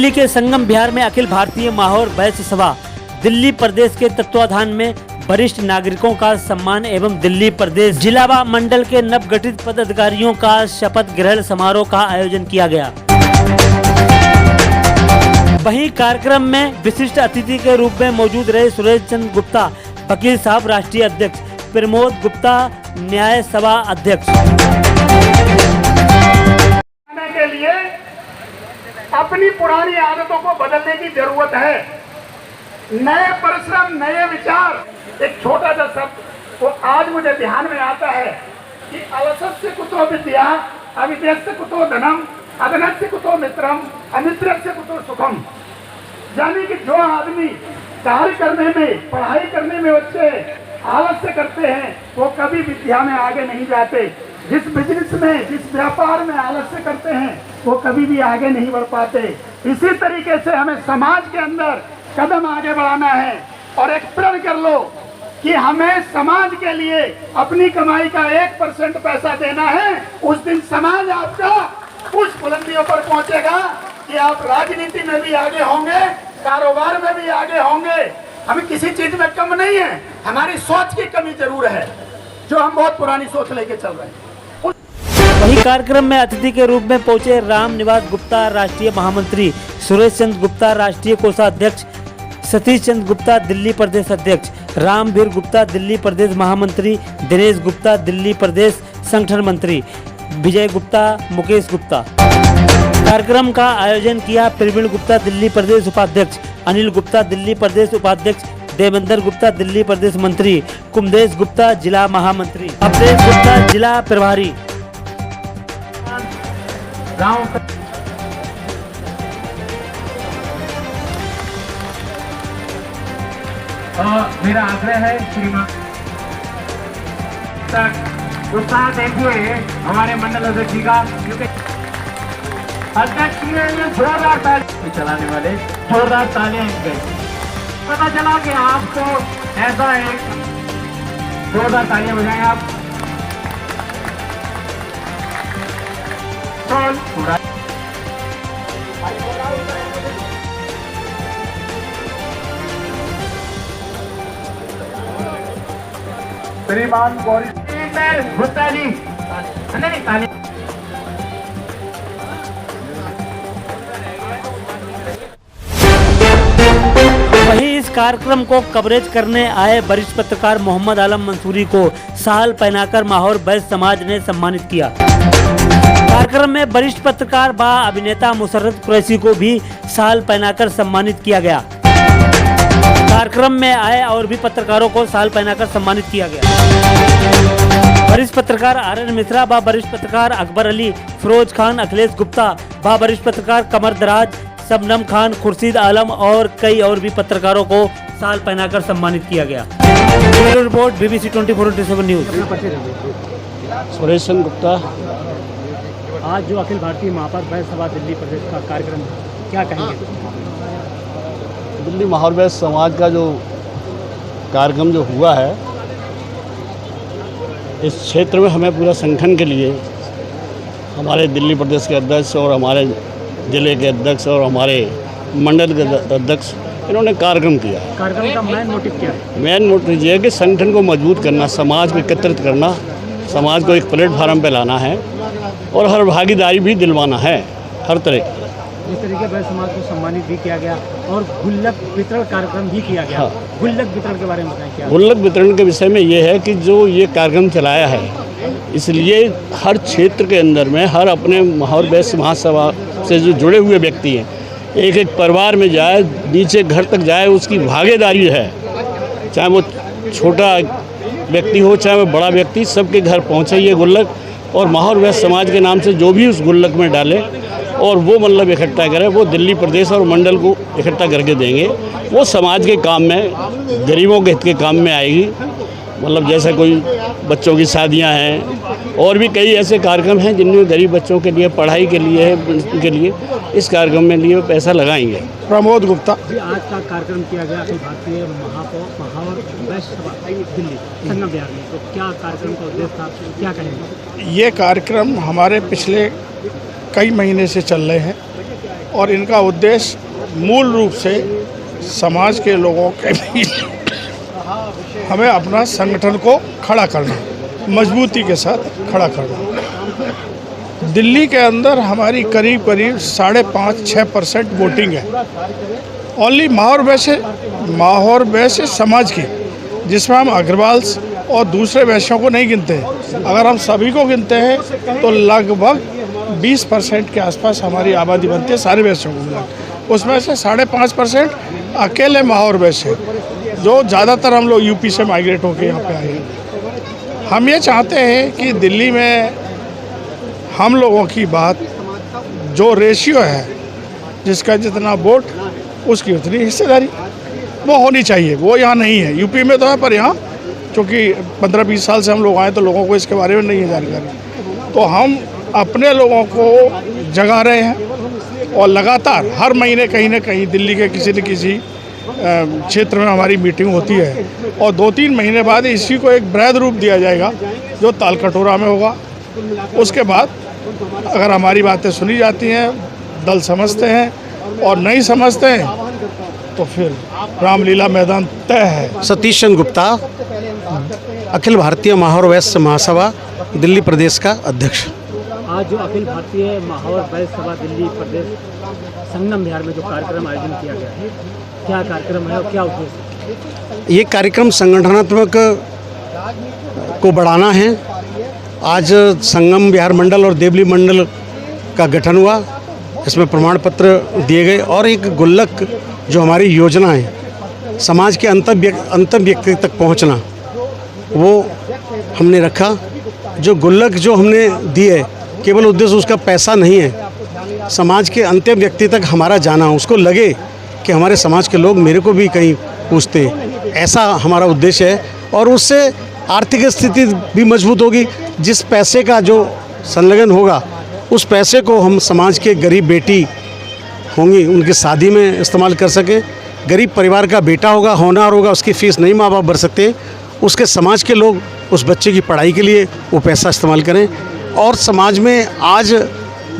दिल्ली के संगम विहार में अखिल भारतीय माहौर वैश्य सभा दिल्ली प्रदेश के तत्वाधान में वरिष्ठ नागरिकों का सम्मान एवं दिल्ली प्रदेश जिला व मंडल के नवगठित पदाधिकारियों का शपथ ग्रहण समारोह का आयोजन किया गया। वहीं कार्यक्रम में विशिष्ट अतिथि के रूप में मौजूद रहे सुरेश चंद्र गुप्ता वकील साहब राष्ट्रीय अध्यक्ष, प्रमोद गुप्ता न्याय सभा अध्यक्ष। के लिए अपनी पुरानी आदतों को बदलने की जरूरत है। नए परिश्रम, नए विचार। एक छोटा सा शब्द वो आज मुझे ध्यान में आता है कि अलसस्य कुतो विद्या, अविद्यस्य कुतो धनम, अधनस्य कुतो मित्रम, अमित्रस्य कुतो सुखम। यानी कि जो आदमी कार्य करने में, पढ़ाई करने में बच्चे आलस्य करते हैं वो कभी विद्या में आगे नहीं जाते। जिस बिजनेस में, जिस व्यापार में आलस्य करते हैं वो कभी भी आगे नहीं बढ़ पाते। इसी तरीके से हमें समाज के अंदर कदम आगे बढ़ाना है और एक प्रण कर लो कि हमें समाज के लिए अपनी कमाई का 1% पैसा देना है। उस दिन समाज आपका उस बुलंदियों पर पहुंचेगा कि आप राजनीति में भी आगे होंगे, कारोबार में भी आगे होंगे। हमें किसी चीज में कम नहीं है, हमारी सोच की कमी जरूर है, जो हम बहुत पुरानी सोच लेके चल रहे हैं। वही कार्यक्रम में अतिथि के रूप में पहुंचे राम निवास गुप्ता राष्ट्रीय महामंत्री, सुरेश चंद्र गुप्ता राष्ट्रीय कोषाध्यक्ष, सतीश चंद्र गुप्ता दिल्ली प्रदेश अध्यक्ष, रामवीर गुप्ता दिल्ली प्रदेश महामंत्री, दिनेश गुप्ता दिल्ली प्रदेश संगठन मंत्री, विजय गुप्ता, मुकेश गुप्ता। कार्यक्रम का आयोजन किया प्रवीण गुप्ता दिल्ली प्रदेश उपाध्यक्ष, अनिल गुप्ता दिल्ली प्रदेश उपाध्यक्ष, देवेंद्र गुप्ता दिल्ली प्रदेश मंत्री, कुमदेश गुप्ता जिला महामंत्री, अवधेश गुप्ता जिला प्रभारी। मेरा आग्रह है श्रीमान उत्साह देखिए हमारे मंडल अध्यक्ष जी का, क्योंकि अध्यक्ष ने जोरदार ताली चलाने वाले जोरदार तालियां गई। पता चला कि आपको ऐसा है, जोरदार तालियां बजाएं आप। थोड़ा श्रीमान गौरी गुप्ता जी ताली। वहीं इस कार्यक्रम को कवरेज करने आए वरिष्ठ पत्रकार मोहम्मद आलम मंसूरी को शाल पहनाकर माहौर वैश्य समाज ने सम्मानित किया। कार्यक्रम में वरिष्ठ पत्रकार व अभिनेता मुशर्रफ कुरैशी को भी शाल पहनाकर सम्मानित किया गया। कार्यक्रम में आए और भी पत्रकारों को शाल पहनाकर सम्मानित किया गया। वरिष्ठ पत्रकार आर.एन. मिश्रा व वरिष्ठ पत्रकार अकबर अली, फिरोज खान, अखिलेश गुप्ता व वरिष्ठ पत्रकार कमर दराज, शबनम खान, खुर्शीद आलम और कई और भी पत्रकारों को शाल पहनाकर सम्मानित किया गया। Bureau report BBC 24/7 news. Suresh Chandra Gupta. आज जो अखिल भारतीय माहौर वैश्य सभा दिल्ली प्रदेश का कार्यक्रम, क्या कहेंगे? दिल्ली माहौर वैश्य समाज का जो कार्यक्रम जो हुआ है, इस क्षेत्र में हमें पूरा संगठन के लिए हमारे दिल्ली प्रदेश के अध्यक्ष और हमारे जिले के अध्यक्ष और हमारे मंडल के अध्यक्ष, इन्होंने कार्यक्रम किया। कार्यक्रम का मेन मोटिव क्या है? मेन मोटिव ये है कि संगठन को मजबूत करना, समाज को एकत्रित करना, समाज को एक प्लेटफार्म पे लाना है और हर भागीदारी भी दिलवाना है हर तरह की। इस तरीके वैश्य समाज को सम्मानित भी किया गया और गुल्लक वितरण कार्यक्रम भी किया गया। हाँ। गुल्लक वितरण के बारे में बताएं क्या? गुल्लक वितरण के विषय में ये है कि जो ये कार्यक्रम चलाया है, इसलिए हर क्षेत्र के अंदर में हर अपने माहौर वैश्य महासभा से जो जुड़े हुए व्यक्ति हैं, एक एक परिवार में जाए, नीचे घर तक जाए, उसकी भागीदारी है। चाहे वो छोटा व्यक्ति हो, चाहे वो बड़ा व्यक्ति, सबके घर पहुँचे ये गुल्लक और माहौर वैश्य समाज के नाम से जो भी उस गुल्लक में डाले और वो मतलब इकट्ठा करें, वो दिल्ली प्रदेश और मंडल को इकट्ठा करके देंगे। वो समाज के काम में, गरीबों के हित के काम में आएगी। मतलब जैसे कोई बच्चों की शादियां हैं और भी कई ऐसे कार्यक्रम हैं जिनमें गरीब बच्चों के लिए, पढ़ाई के लिए है, उनके लिए इस कार्यक्रम में लिए पैसा लगाएंगे। प्रमोद गुप्ता। आज का कार्यक्रम किया गया अखिल भारतीय माहौर वैश्य सभा दिल्ली संगम विहार में, तो क्या कार्यक्रम का उद्देश्य था, क्या कहेंगे? ये कार्यक्रम हमारे पिछले कई महीने से चल रहे हैं और इनका उद्देश्य मूल रूप से समाज के लोगों के बीच हमें अपना संगठन को खड़ा करना, मजबूती के साथ खड़ा करना। दिल्ली के अंदर हमारी करीब करीब 5.5-6% वोटिंग है। ओनली माहौर वैश्य समाज की, जिसमें हम अग्रवाल्स और दूसरे वैश्यों को नहीं गिनते हैं। अगर हम सभी को गिनते हैं तो लगभग 20% के आसपास हमारी आबादी बनती है सारे वैश्यों को मिला। उसमें से 5.5% अकेले माहौर वैश्य, जो ज़्यादातर हम लोग यूपी से माइग्रेट होकर यहाँ पे आए हैं। हम ये चाहते हैं कि दिल्ली में हम लोगों की बात, जो रेशियो है, जिसका जितना वोट उसकी उतनी हिस्सेदारी वो होनी चाहिए। वो यहाँ नहीं है, यूपी में तो है, पर यहाँ चूँकि 15-20 साल से हम लोग आए तो लोगों को इसके बारे में नहीं है जानकारी। तो हम अपने लोगों को जगा रहे हैं और लगातार हर महीने कहीं ना कहीं दिल्ली के किसी न किसी क्षेत्र में हमारी मीटिंग होती है और 2-3 महीने बाद इसी को एक बृहद रूप दिया जाएगा जो तालकटोरा में होगा। उसके बाद अगर हमारी बातें सुनी जाती हैं, दल समझते हैं और नहीं समझते हैं तो फिर रामलीला मैदान तय है। सतीश चंद्र गुप्ता, अखिल भारतीय माहौर वैश्य महासभा दिल्ली प्रदेश का अध्यक्ष। आज जो अखिल भारतीय माहौर वैश्य सभा दिल्ली प्रदेश संगम बिहार में जो कार्यक्रम आयोजन किया गया है, क्या कार्यक्रम है और क्या उद्देश्य? ये कार्यक्रम संगठनात्मक को बढ़ाना है। आज संगम बिहार मंडल और देवली मंडल का गठन हुआ, इसमें प्रमाण पत्र दिए गए और एक गुल्लक जो हमारी योजना है समाज के अंतिम व्यक्ति तक पहुंचना, वो हमने रखा। जो गुल्लक जो हमने दिए, केवल उद्देश्य उसका पैसा नहीं है, समाज के अंतिम व्यक्ति तक हमारा जाना, उसको लगे कि हमारे समाज के लोग मेरे को भी कहीं पूछते हैं, ऐसा हमारा उद्देश्य है। और उससे आर्थिक स्थिति भी मजबूत होगी। जिस पैसे का जो संलग्न होगा उस पैसे को हम समाज के गरीब बेटी होंगी उनकी शादी में इस्तेमाल कर सकें। गरीब परिवार का बेटा होगा, होनहार होगा, उसकी फ़ीस नहीं माँ बाप भर सकते, उसके समाज के लोग उस बच्चे की पढ़ाई के लिए वो पैसा इस्तेमाल करें। और समाज में आज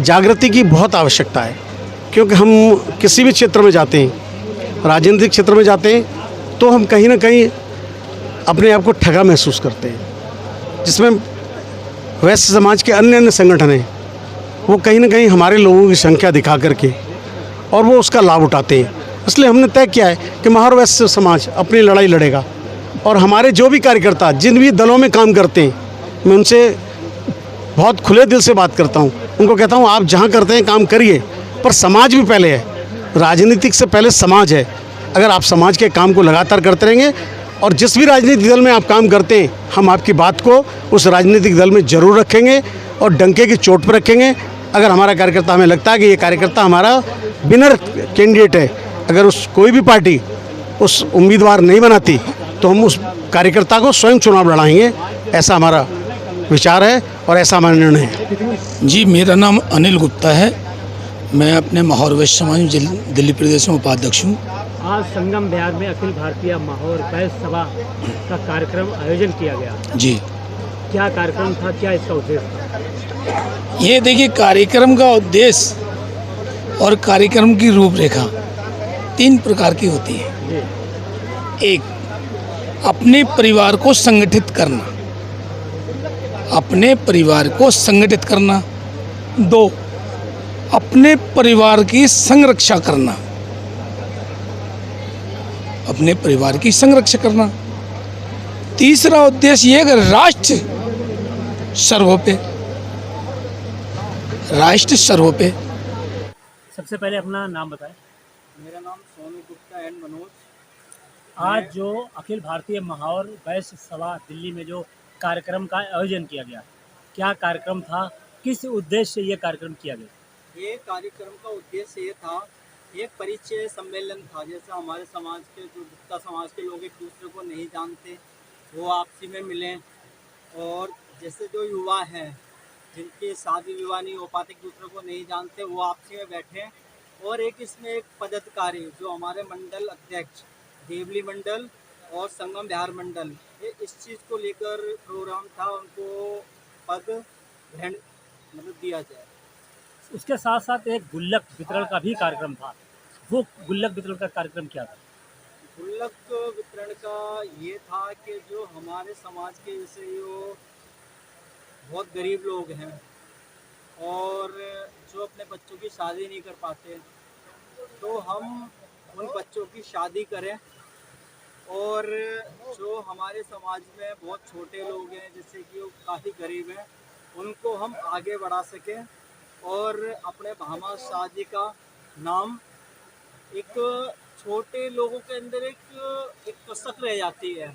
जागृति की बहुत आवश्यकता है, क्योंकि हम किसी भी क्षेत्र में जाते हैं, राजनीतिक क्षेत्र में जाते हैं, तो हम कहीं ना कहीं अपने आप को ठगा महसूस करते हैं। जिसमें वैश्य समाज के अन्य संगठन हैं, वो कहीं ना कहीं हमारे लोगों की संख्या दिखा करके और वो उसका लाभ उठाते हैं। इसलिए हमने तय किया है कि माहौर वैश्य समाज अपनी लड़ाई लड़ेगा और हमारे जो भी कार्यकर्ता जिन भी दलों में काम करते हैं, मैं उनसे बहुत खुले दिल से बात करता हूँ। उनको कहता हूँ आप जहाँ करते हैं काम करिए, पर समाज भी पहले है, राजनीतिक से पहले समाज है। अगर आप समाज के काम को लगातार करते रहेंगे और जिस भी राजनीतिक दल में आप काम करते हैं, हम आपकी बात को उस राजनीतिक दल में ज़रूर रखेंगे और डंके की चोट पर रखेंगे। अगर हमारा कार्यकर्ता, हमें लगता है कि ये कार्यकर्ता हमारा विनर कैंडिडेट है, अगर उस कोई भी पार्टी उस उम्मीदवार नहीं बनाती तो हम उस कार्यकर्ता को स्वयं चुनाव लड़ाएंगे। ऐसा हमारा विचार है और ऐसा हमारा निर्णय है। जी, मेरा नाम अनिल गुप्ता है। मैं अपने माहौर वैश्य समाज दिल्ली प्रदेश में उपाध्यक्ष हूँ। आज संगम बिहार में अखिल भारतीय माहौर वैश्य सभा का कार्यक्रम आयोजन किया गया। जी, क्या कार्यक्रम था, क्या इसका उद्देश्य था? ये देखिए, कार्यक्रम का उद्देश्य और कार्यक्रम की रूपरेखा 3 प्रकार की होती है। एक, अपने परिवार को संगठित करना, अपने परिवार को संगठित करना। 2, अपने परिवार की संरक्षा करना, अपने परिवार की संरक्षा करना। तीसरा उद्देश्य ये कि राष्ट्र सर्वोपरि, राष्ट्र सर्वोपरि। सबसे पहले अपना नाम बताएं। मेरा नाम सोनू गुप्ता एंड मनोज। आज जो अखिल भारतीय माहौर वैश्य सभा दिल्ली में जो कार्यक्रम का आयोजन किया गया, क्या कार्यक्रम था, किस उद्देश्य से ये कार्यक्रम किया गया? ये कार्यक्रम का उद्देश्य ये था, एक परिचय सम्मेलन था। जैसे हमारे समाज के जो गुप्ता समाज के लोग एक दूसरे को नहीं जानते, वो आपसी में मिलें, और जैसे जो युवा हैं जिनकी शादी विवाह नहीं हो पाते, एक दूसरे को नहीं जानते, वो आपसी में बैठें। और एक इसमें एक पदाधिकारी जो हमारे मंडल अध्यक्ष देवली मंडल और संगम बिहार मंडल, ये इस चीज़ को लेकर प्रोग्राम था, उनको पद ग्रहण दिया जाए। उसके साथ साथ एक गुल्लक वितरण का भी कार्यक्रम था। वो गुल्लक वितरण का कार्यक्रम क्या था? गुल्लक वितरण का ये था कि जो हमारे समाज के जैसे जो बहुत गरीब लोग हैं और जो अपने बच्चों की शादी नहीं कर पाते, तो हम उन बच्चों की शादी करें। और जो हमारे समाज में बहुत छोटे लोग हैं जैसे कि वो काफ़ी गरीब हैं, उनको हम आगे बढ़ा सकें और अपने भामा शाह जी का नाम एक छोटे लोगों के अंदर एक कसक रह जाती है।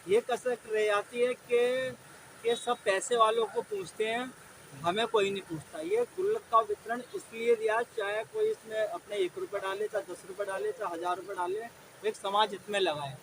ये कसक रह जाती है कि सब पैसे वालों को पूछते हैं, हमें कोई नहीं पूछता। ये गुल्लक का वितरण इसलिए दिया, चाहे कोई इसमें अपने 1 रुपये डाले, चाहे 10 रुपये डाले, चाहे 1000 रुपये डाले, एक समाज हित में लगाए।